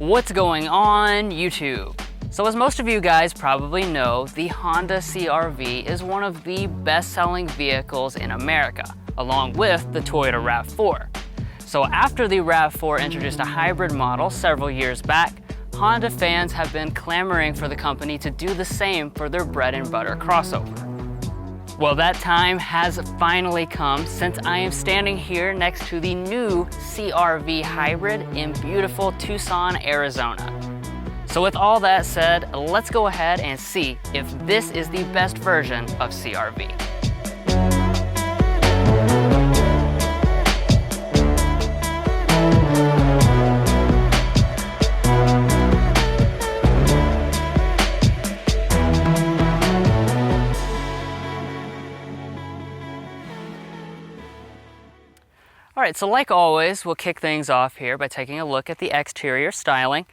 What's going on YouTube? So as most of you guys probably know, the Honda CR-V is one of the best-selling vehicles in America, along with the Toyota RAV4. So after the RAV4 introduced a hybrid model several years back, Honda fans have been clamoring for the company to do the same for their bread and butter crossover. Well, that time has finally come, since I am standing here next to the new CR-V hybrid in beautiful Tucson, Arizona. So with all that said, let's go ahead and see if this is the best version of CR-V. Alright, so like always, we'll kick things off here by taking a look at the exterior styling.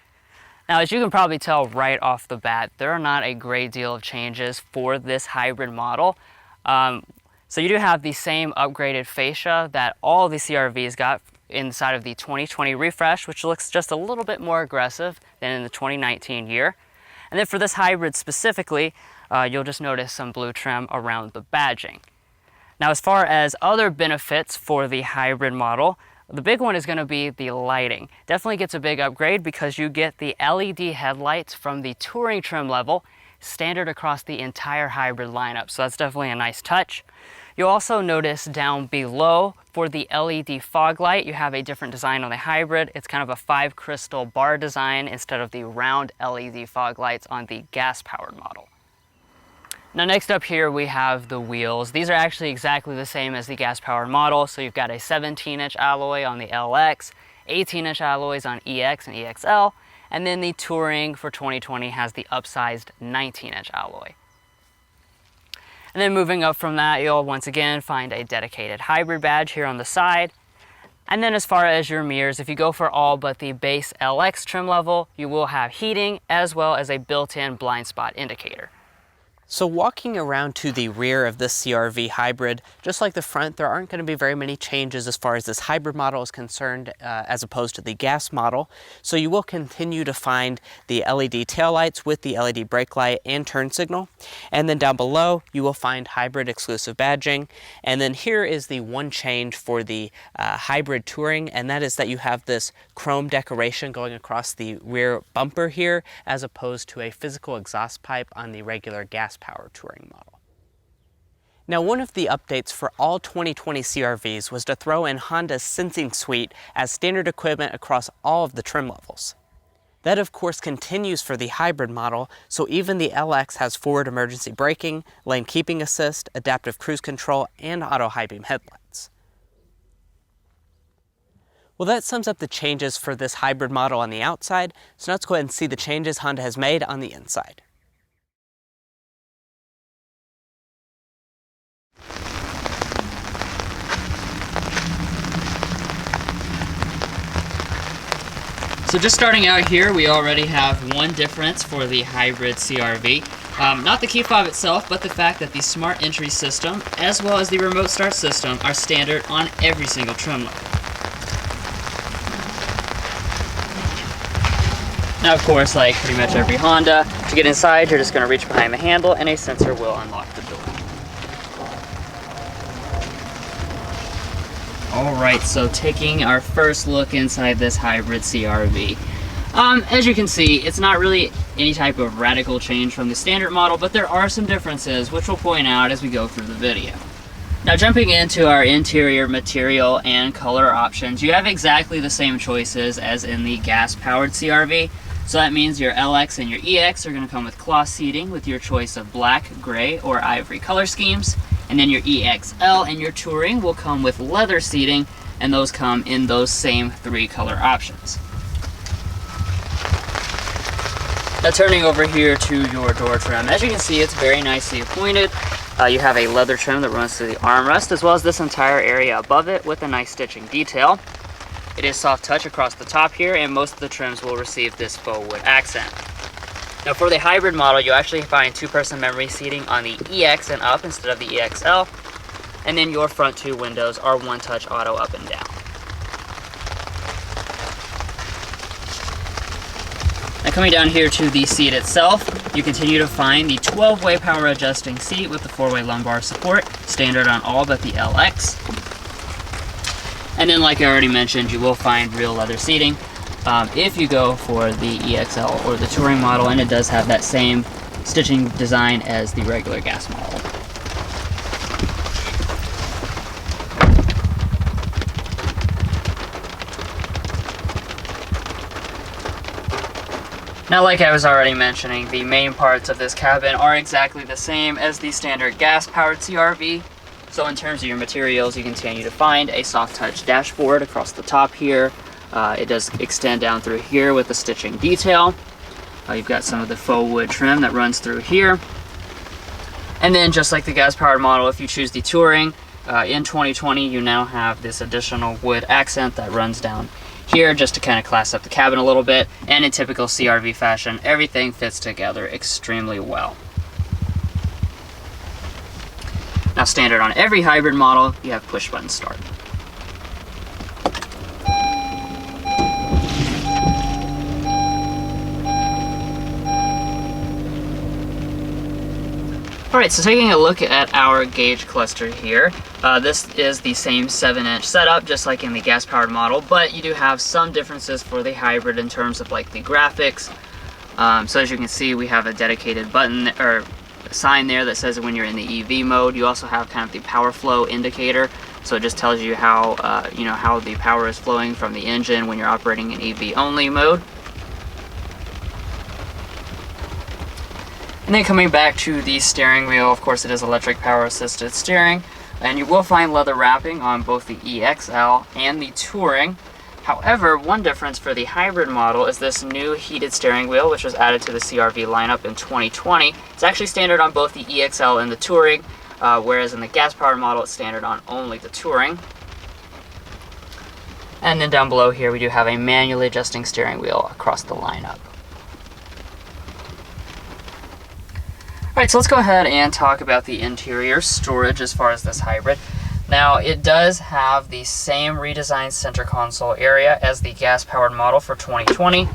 Now, as you can probably tell right off the bat, there are not a great deal of changes for this hybrid model. So you do have the same upgraded fascia that all the CR-Vs got inside of the 2020 refresh, which looks just a little bit more aggressive than in the 2019 year. And then for this hybrid specifically, you'll just notice some blue trim around the badging. Now, as far as other benefits for the hybrid model, the big one is going to be the lighting. Definitely gets a big upgrade because you get the LED headlights from the touring trim level standard across the entire hybrid lineup. So that's definitely a nice touch. You'll also notice down below for the LED fog light, you have a different design on the hybrid. It's kind of a 5 crystal bar design instead of the round LED fog lights on the gas-powered model. Now next up here we have the wheels. These are actually exactly the same as the gas-powered model. So you've got a 17-inch alloy on the LX, 18-inch alloys on EX and EXL, and then the Touring for 2020 has the upsized 19-inch alloy. And then moving up from that, you'll once again find a dedicated hybrid badge here on the side. And then as far as your mirrors, if you go for all but the base LX trim level, you will have heating as well as a built-in blind spot indicator. So walking around to the rear of this CR-V hybrid, just like the front, there aren't going to be very many changes as far as this hybrid model is concerned as opposed to the gas model. So you will continue to find the LED taillights with the LED brake light and turn signal. And then down below, you will find hybrid exclusive badging. And then here is the one change for the hybrid Touring, and that is that you have this chrome decoration going across the rear bumper here as opposed to a physical exhaust pipe on the regular gas power Touring model. Now, one of the updates for all 2020 CR-Vs was to throw in Honda's Sensing Suite as standard equipment across all of the trim levels. That of course continues for the hybrid model, so even the LX has forward emergency braking, lane keeping assist, adaptive cruise control, and auto high beam headlights. Well, that sums up the changes for this hybrid model on the outside, so now let's go ahead and see the changes Honda has made on the inside. So just starting out here, we already have one difference for the hybrid CR-V. Not the key fob itself, but the fact that the smart entry system, as well as the remote start system, are standard on every single trim level. Now, of course, like pretty much every Honda, to get inside, you're just going to reach behind the handle and a sensor will unlock the door. Alright, so taking our first look inside this hybrid CR-V. As you can see, it's not really any type of radical change from the standard model, but there are some differences, which we'll point out as we go through the video. Now, jumping into our interior material and color options, you have exactly the same choices as in the gas-powered CR-V. So that means your LX and your EX are going to come with cloth seating with your choice of black, gray, or ivory color schemes. And then your EXL and your Touring will come with leather seating, and those come in those same 3 color options. Now, turning over here to your door trim, as you can see, it's very nicely appointed. You have a leather trim that runs through the armrest, as well as this entire area above it with a nice stitching detail. It is soft touch across the top here, and most of the trims will receive this faux wood accent. Now for the hybrid model, you'll actually find 2-person memory seating on the EX and up instead of the EXL. And then your front 2 windows are one-touch auto up and down. Coming down here to the seat itself, you continue to find the 12-way power adjusting seat with the 4-way lumbar support, standard on all but the LX. And then, like I already mentioned, you will find real leather seating if you go for the EXL or the Touring model, and it does have that same stitching design as the regular gas model. Now, like I was already mentioning, the main parts of this cabin are exactly the same as the standard gas-powered CR-V. So in terms of your materials, you continue to find a soft touch dashboard across the top here. It does extend down through here with the stitching detail. You've got some of the faux wood trim that runs through here. And then, just like the gas-powered model, if you choose the Touring, in 2020 you now have this additional wood accent that runs down here just to kind of class up the cabin a little bit. And in typical CR-V fashion, everything fits together extremely well. Now, standard on every hybrid model, you have push button start. Alright, so taking a look at our gauge cluster here, this is the same 7-inch setup, just like in the gas-powered model, but you do have some differences for the hybrid in terms of like the graphics. So as you can see, we have a dedicated button or sign there that says when you're in the EV mode. You also have kind of the power flow indicator, so it just tells you how how the power is flowing from the engine when you're operating in EV only mode. And then coming back to the steering wheel, of course it is electric power assisted steering, and you will find leather wrapping on both the EXL and the Touring. However, one difference for the hybrid model is this new heated steering wheel, which was added to the CR-V lineup in 2020. It's actually standard on both the EXL and the Touring, whereas in the gas-powered model it's standard on only the Touring. And then down below here we do have a manually adjusting steering wheel across the lineup. Alright, so let's go ahead and talk about the interior storage as far as this hybrid. Now, it does have the same redesigned center console area as the gas-powered model for 2020.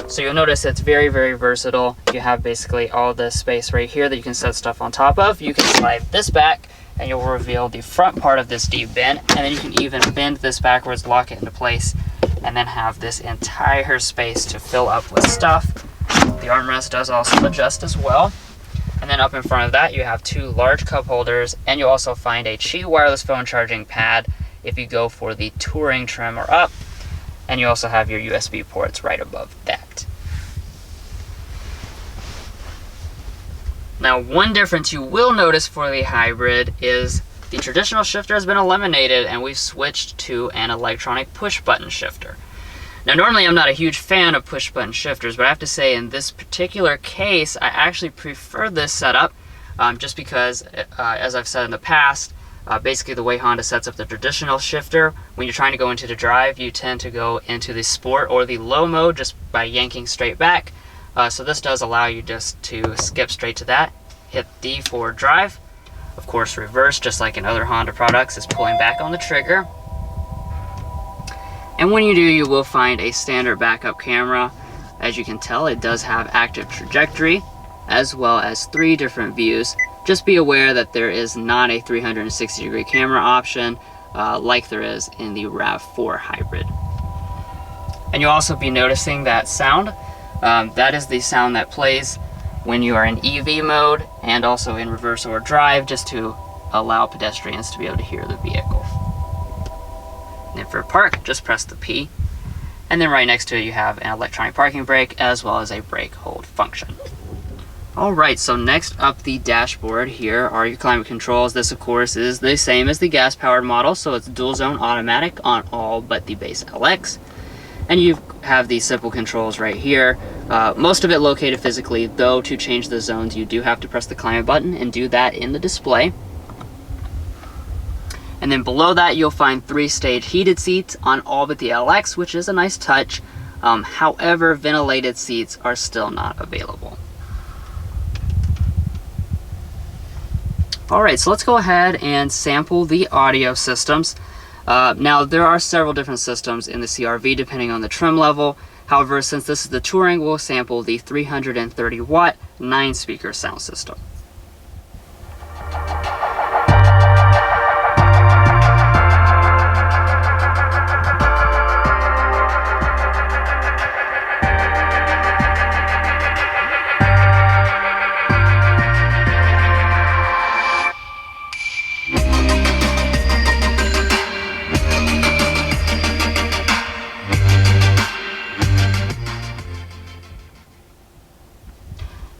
So you'll notice it's very, very versatile. You have basically all this space right here that you can set stuff on top of. You can slide this back and you'll reveal the front part of this deep bin. And then you can even bend this backwards, lock it into place, and then have this entire space to fill up with stuff. The armrest does also adjust as well. And then up in front of that, you have two large cup holders, and you'll also find a Qi wireless phone charging pad if you go for the Touring trim or up. And you also have your USB ports right above that. Now, one difference you will notice for the hybrid is the traditional shifter has been eliminated, and we've switched to an electronic push button shifter. Now, normally I'm not a huge fan of push button shifters, but I have to say in this particular case, I actually prefer this setup just because, as I've said in the past, basically the way Honda sets up the traditional shifter, when you're trying to go into the drive, you tend to go into the sport or the low mode just by yanking straight back. So this does allow you just to skip straight to that, hit D for drive. Of course, reverse, just like in other Honda products, is pulling back on the trigger. And when you do, you will find a standard backup camera. As you can tell, it does have active trajectory, as well as 3 different views. Just be aware that there is not a 360-degree camera option like there is in the RAV4 hybrid. And you'll also be noticing that sound. That is the sound that plays when you are in EV mode and also in reverse or drive, just to allow pedestrians to be able to hear the vehicle. And for park, just press the P. And then right next to it you have an electronic parking brake as well as a brake hold function. Alright, so next up the dashboard here are your climate controls. This of course is the same as the gas powered model, so it's dual zone automatic on all but the base LX. And you have these simple controls right here. Most of it located physically, though to change the zones you do have to press the climate button and do that in the display. And then below that you'll find 3-stage heated seats on all but the LX, which is a nice touch. However, ventilated seats are still not available. Alright, so let's go ahead and sample the audio systems. Now, there are several different systems in the CR-V depending on the trim level. However, since this is the Touring, we'll sample the 330 watt 9-speaker sound system.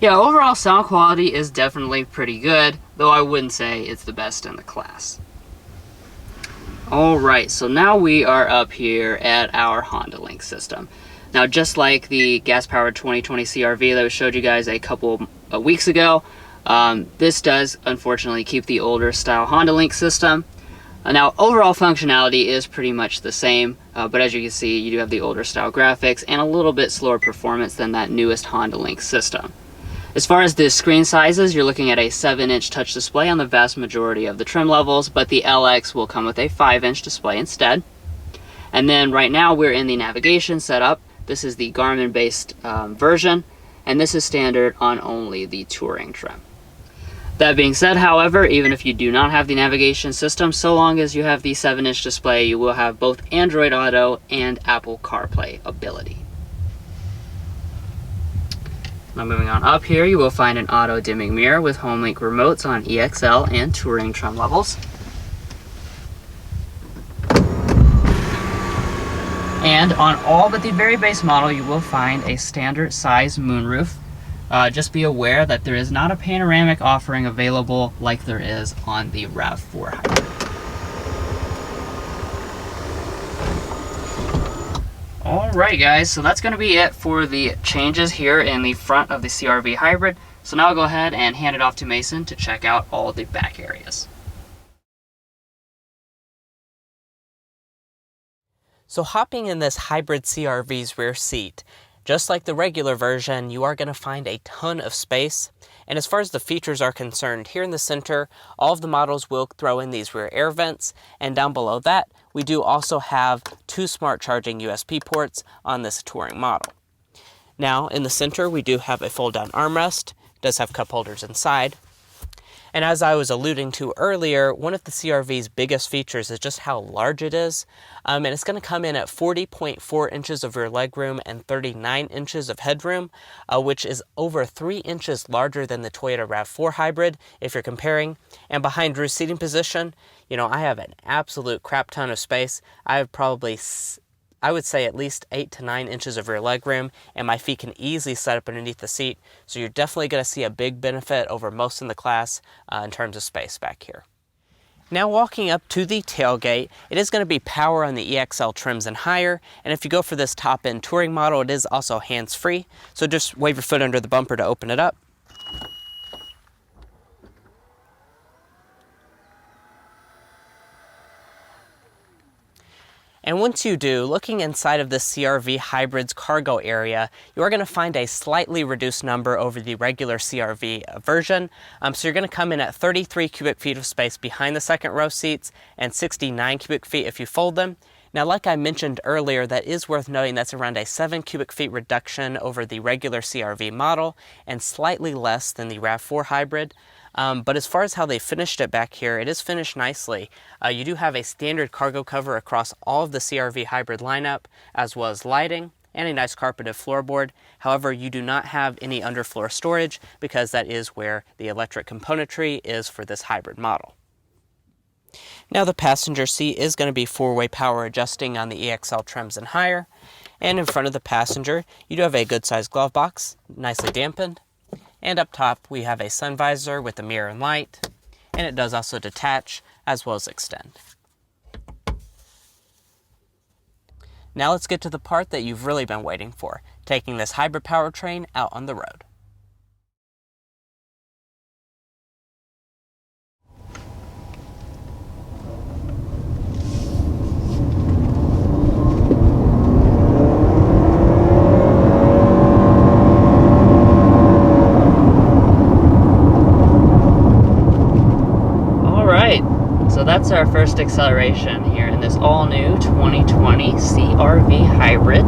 Yeah, overall sound quality is definitely pretty good, though I wouldn't say it's the best in the class. Alright, so now we are up here at our HondaLink system. Now, just like the gas-powered 2020 CR-V that we showed you guys a couple of weeks ago, this does unfortunately keep the older style HondaLink system. Now, overall functionality is pretty much the same, but as you can see, you do have the older style graphics and a little bit slower performance than that newest HondaLink system. As far as the screen sizes, you're looking at a 7-inch touch display on the vast majority of the trim levels, but the LX will come with a 5-inch display instead. And then right now we're in the navigation setup. This is the Garmin-based version, and this is standard on only the Touring trim. That being said, however, even if you do not have the navigation system, so long as you have the 7-inch display, you will have both Android Auto and Apple CarPlay ability. Now moving on up here, you will find an auto dimming mirror with HomeLink remotes on EXL and Touring trim levels. And on all but the very base model, you will find a standard size moonroof. Just be aware that there is not a panoramic offering available like there is on the RAV4 Hybrid. Alright guys, so that's going to be it for the changes here in the front of the CR-V Hybrid. So now I'll go ahead and hand it off to Mason to check out all the back areas. So hopping in this hybrid CR-V's rear seat, just like the regular version, you are going to find a ton of space. And as far as the features are concerned, here in the center, all of the models will throw in these rear air vents. And down below that, we do also have 2 smart charging USB ports on this Touring model. Now, in the center, we do have a fold-down armrest. It does have cup holders inside. And as I was alluding to earlier, one of the CR-V's biggest features is just how large it is. And it's going to come in at 40.4 inches of rear legroom and 39 inches of headroom, which is over 3 inches larger than the Toyota RAV4 Hybrid, if you're comparing. And behind rear seating position, you know, I have an absolute crap ton of space. I have probably, I would say, at least 8 to 9 inches of rear legroom, and my feet can easily set up underneath the seat. So you're definitely going to see a big benefit over most in the class in terms of space back here. Now walking up to the tailgate, it is going to be power on the EXL trims and higher, and if you go for this top-end Touring model, it is also hands-free. So just wave your foot under the bumper to open it up. And once you do, looking inside of the CR-V Hybrid's cargo area, you are going to find a slightly reduced number over the regular CR-V version. So you're going to come in at 33 cubic feet of space behind the second row seats and 69 cubic feet if you fold them. Now, like I mentioned earlier, that is worth noting that's around a 7 cubic feet reduction over the regular CR-V model and slightly less than the RAV4 Hybrid. But as far as how they finished it back here, it is finished nicely. You do have a standard cargo cover across all of the CR-V Hybrid lineup, as well as lighting and a nice carpeted floorboard. However, you do not have any underfloor storage because that is where the electric componentry is for this hybrid model. Now the passenger seat is going to be 4-way power adjusting on the EXL trims and higher. And in front of the passenger, you do have a good sized glove box, nicely dampened. And up top, we have a sun visor with a mirror and light, and it does also detach as well as extend. Now let's get to the part that you've really been waiting for, taking this hybrid powertrain out on the road. So that's our first acceleration here in this all-new 2020 CR-V Hybrid.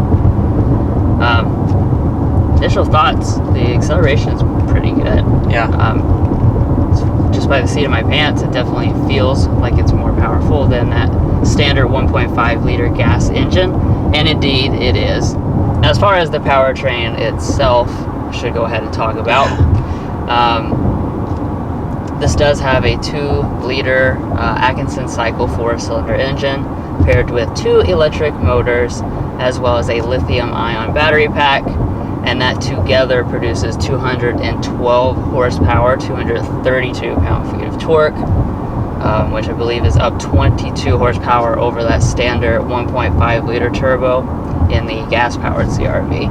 Initial thoughts, the acceleration is pretty good. Yeah. Just by the seat of my pants, it definitely feels like it's more powerful than that standard 1.5 liter gas engine, and indeed it is. As far as the powertrain itself, I should go ahead and talk about. This does have a 2-liter Atkinson cycle 4-cylinder engine paired with 2 electric motors as well as a lithium-ion battery pack, and that together produces 212 horsepower, 232 pound-feet of torque, which I believe is up 22 horsepower over that standard 1.5 liter turbo in the gas-powered CR-V.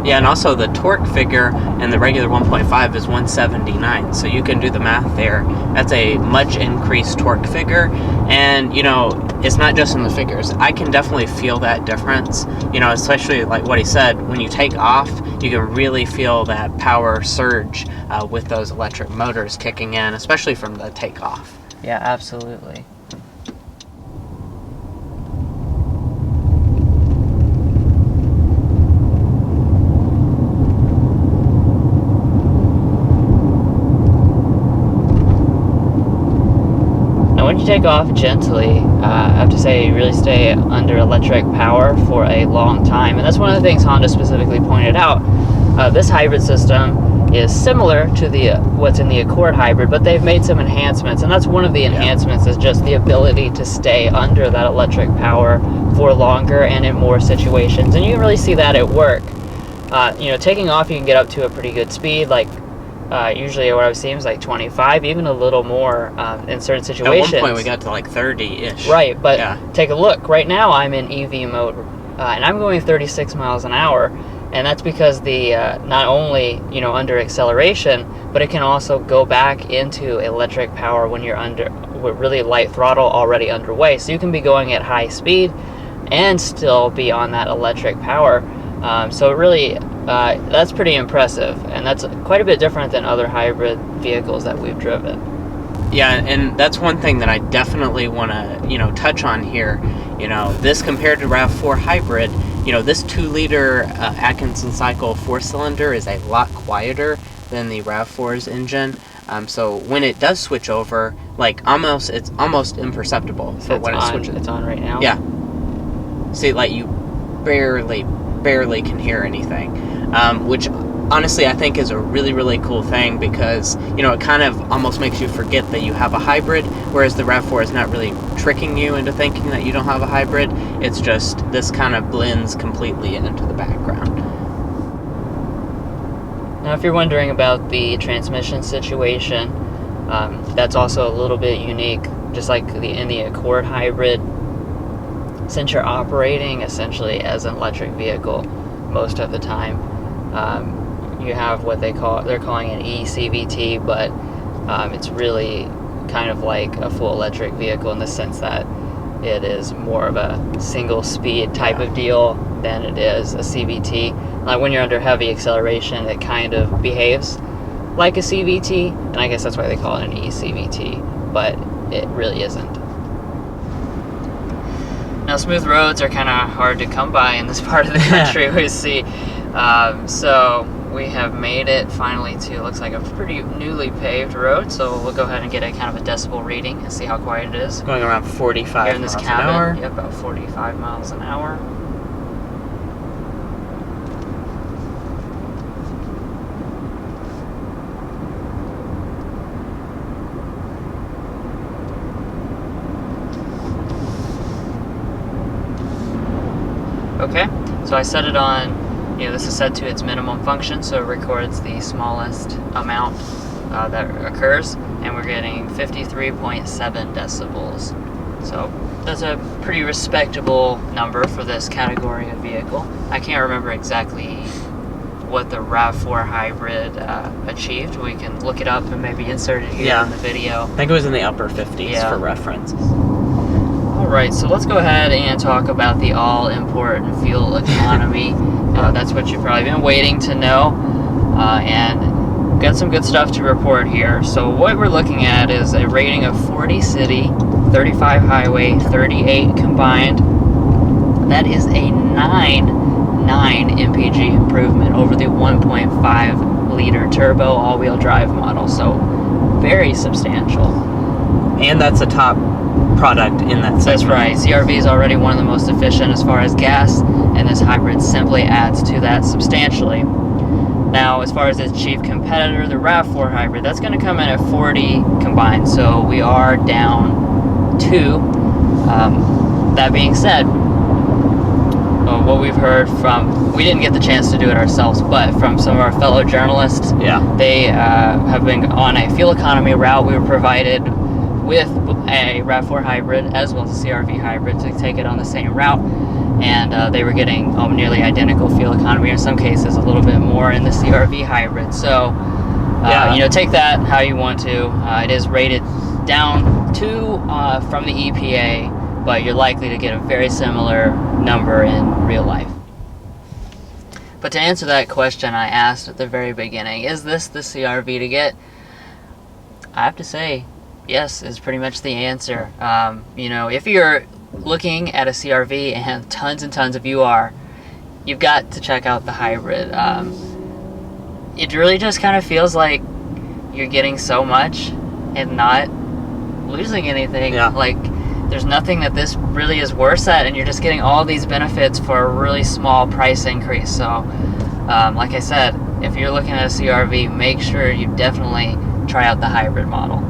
Yeah, and also the torque figure in the regular 1.5 is 179, so you can do the math there. That's a much increased torque figure, and you know, it's not just in the figures. I can definitely feel that difference, you know, especially like what he said, when you take off, you can really feel that power surge with those electric motors kicking in, especially from the takeoff. Yeah, absolutely. When you take off gently, I have to say you really stay under electric power for a long time, and that's one of the things Honda specifically pointed out. This hybrid system is similar to what's in the Accord hybrid, but they've made some enhancements, and that's one of the enhancements is just the ability to stay under that electric power for longer and in more situations, and you can really see that at work. You know, taking off you can get up to a pretty good speed, like usually what I've seen is like 25, even a little more in certain situations. At one point we got to like 30-ish. Right, but take a look. Right now I'm in EV mode, and I'm going 36 miles an hour, and that's because the not only, you know, under acceleration, but it can also go back into electric power when you're with really light throttle already underway. So you can be going at high speed and still be on that electric power. So it really, that's pretty impressive, and that's quite a bit different than other hybrid vehicles that we've driven. Yeah, and that's one thing that I definitely want to, you know, touch on here. You know, this compared to RAV4 hybrid, you know, this 2-liter Atkinson cycle 4-cylinder is a lot quieter than the RAV4's engine. So when it does switch over, like it's almost imperceptible for when it switches. It's on right now? Yeah. See, like you barely can hear anything, which honestly I think is a really, really cool thing, because, you know, it kind of almost makes you forget that you have a hybrid, whereas the RAV4 is not really tricking you into thinking that you don't have a hybrid. It's just this kind of blends completely into the background. Now, if you're wondering about the transmission situation, that's also a little bit unique, just like in the Accord hybrid. Since you're operating essentially as an electric vehicle most of the time, you have what they're calling an eCVT, but it's really kind of like a full electric vehicle in the sense that it is more of a single speed type of deal than it is a CVT. Like when you're under heavy acceleration, it kind of behaves like a CVT, and I guess that's why they call it an eCVT, but it really isn't. Now, smooth roads are kind of hard to come by in this part of the country, we see. So we have made it finally to, looks like a pretty newly paved road, so we'll go ahead and get a kind of a decibel reading and see how quiet it is. Going around 45 here in this miles cabin, an hour. Yep, about 45 miles an hour. Okay, so I set it on, you know, this is set to its minimum function, so it records the smallest amount that occurs, and we're getting 53.7 decibels. So that's a pretty respectable number for this category of vehicle. I can't remember exactly what the RAV4 hybrid achieved. We can look it up and maybe insert it here in the video. I think it was in the upper 50s for reference. Alright, so let's go ahead and talk about the all-important fuel economy. That's what you've probably been waiting to know, and got some good stuff to report here. So what we're looking at is a rating of 40 city, 35 highway, 38 combined. That is a 9 MPG improvement over the 1.5 liter turbo all-wheel drive model, so very substantial. And that's a top product in that segment. That's right. CR-V is already one of the most efficient as far as gas, and this hybrid simply adds to that substantially. Now, as far as its chief competitor, the RAV4 hybrid, that's going to come in at 40 combined, so we are down 2. That being said, what we've heard from, we didn't get the chance to do it ourselves, but from some of our fellow journalists, they have been on a fuel economy route. We were provided with a RAV4 hybrid as well as a CR-V hybrid to take it on the same route, and they were getting nearly identical fuel economy, in some cases a little bit more in the CR-V hybrid. So you know, take that how you want to. It is rated down 2 from the EPA, but you're likely to get a very similar number in real life. But to answer that question I asked at the very beginning, is this the CR-V to get? I have to say, yes is pretty much the answer. You know, if you're looking at a CR-V, and tons of you are, you've got to check out the hybrid. It really just kind of feels like you're getting so much and not losing anything. Like, there's nothing that this really is worse at, and you're just getting all these benefits for a really small price increase. So, like I said, if you're looking at a CR-V, make sure you definitely try out the hybrid model.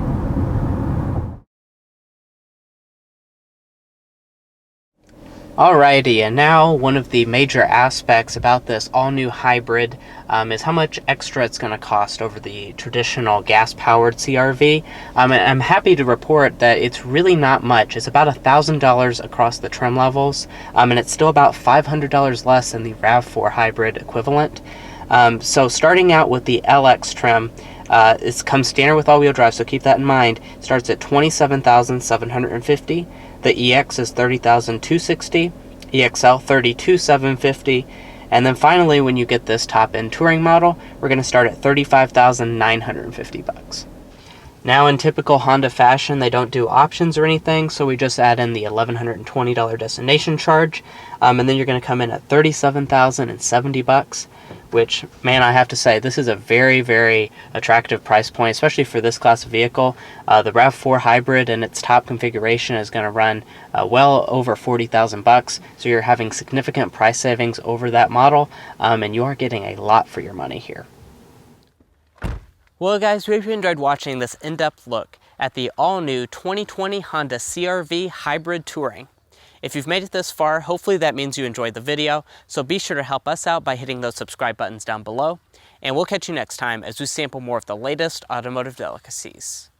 Alrighty, and now one of the major aspects about this all-new hybrid is how much extra it's going to cost over the traditional gas-powered CR-V. And I'm happy to report that it's really not much. It's about $1,000 across the trim levels, and it's still about $500 less than the RAV4 hybrid equivalent. So starting out with the LX trim, it comes standard with all-wheel drive, so keep that in mind. It starts at $27,750. The EX is $30,260, EXL $32,750, and then finally, when you get this top-end touring model, we're going to start at $35,950. Now, in typical Honda fashion, they don't do options or anything, so we just add in the $1,120 destination charge, and then you're going to come in at $37,070. Which, man, I have to say, this is a very, very attractive price point, especially for this class of vehicle. The RAV4 hybrid in its top configuration is going to run well over $40,000, so you're having significant price savings over that model, and you are getting a lot for your money here. Well, guys, we hope you enjoyed watching this in-depth look at the all-new 2020 Honda CR-V Hybrid Touring. If you've made it this far, hopefully that means you enjoyed the video, so be sure to help us out by hitting those subscribe buttons down below, and we'll catch you next time as we sample more of the latest automotive delicacies.